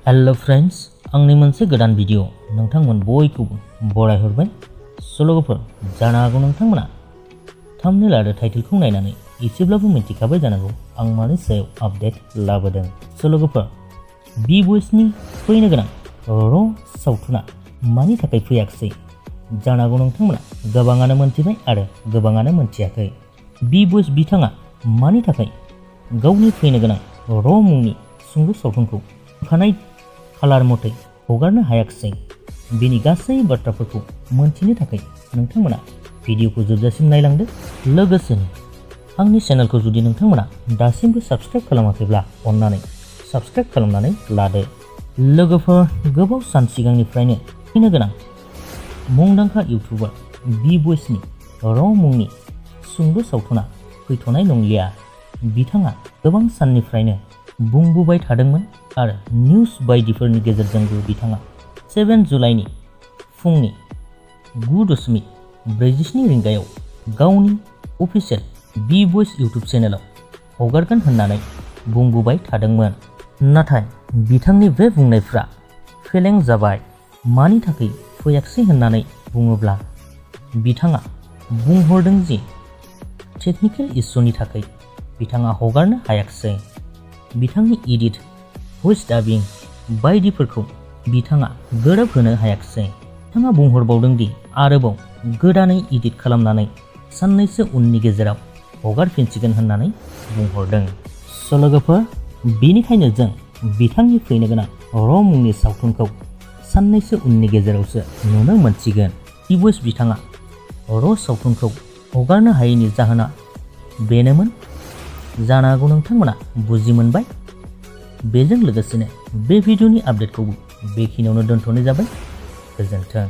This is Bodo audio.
हेलो फ्रेंड्स, आंनि मोनसे गोदान भिडिअ नोंथांमोन बयखौबो बरायहरबाय। लोगोफोर, जानो हागौ नोंथांमोना थाम्बनेल आरो टाइटेलखौ नायनानै एसेब्लाबो मिथिखाबाय जानांगौ आं मानि सायाव आपडेट लाबोदों। लोगोफोर, B-Boysनि फैनो गोनां र' सावथुना मानि थाखाय फैयाखिसै जानो हागौ नोंथांमोना गोबाङानो मोनथिबाय आरो गोबाङानो मोनथियाखै। B-Boys बिथाङा मानि थाखाय गावनि फैनो गोनां र' मुंनि सुंद' सावथुनखौ होखानाय खालार मथै हगारनो हायाखिसै, बेनि गासै बाथ्राफोरखौ मोनथिनो थाखाय नोंथांमोना भिडिअखौ जोबजासिम नायलांदो। लोगोसेनो आंनि चेनेलखौ जुदि नोंथांमोना दासिमबो साबस्क्राइब खालामाखैब्ला अन्नानै साबस्क्राइब खालामनानै लादो। लोगोफोर, गोबाव सान सिगांनिफ्रायनो फैनो गोनां मुंदांखा इउटुबार B-Boysनि र' मुंनि सुंद' सावथुना फैथ'नाय नंलिया। बिथाङा गोबां साननिफ्रायनो बुंबोबाय थादोंमोन आरो निउस बायदिफोरनि गेजेरजोंबो बिथाङा 7 जुलाइनि फुंनि 9:47 रिंगायाव गावनि अफिसियेल B-Boys इउटुब चेनेलाव हगारगोन होननानै बुंबोबाय थादोंमोन। नाथाय बिथांनि बे बुंनायफ्रा फेलें जाबाय। मानि थाखाय फैयाखिसै होननानै बुङोब्ला बिथाङा बुंहरदों जि टेकनिकेल इसुनि थाखाय बिथाङा हगारनो हायाखिसै। बिथांनि एडिट, भइस डाबिं बायदिफोरखौ बिथाङा गोरोबहोनो हायाखिसै। बिथाङा बुंहरबावदों दि आरोबाव गोदानै एडिट खालामनानै साननैसो उननि गेजेराव हगारफिनसिगोन होननानै बुंहरदों। लोगोफोर, बेनिखायनो जों बिथांनि फैनो गोनां र' मुंनि सावथुनखौ साननैसो उननि गेजेरावसो नुनो मोनसिगोन। B-Boys बिथाङा र' सावथुनखौ हगारनो हायैनि जाहोना बेनोमोन। जानो हागौ नोंथांमोना बुजि मोनबाय। बेजों लोगोसेनो बे भिडिअनि आपडेटखौबो बेखिनियावनो दोनथ'नाय जाबाय। गोजोन्थों।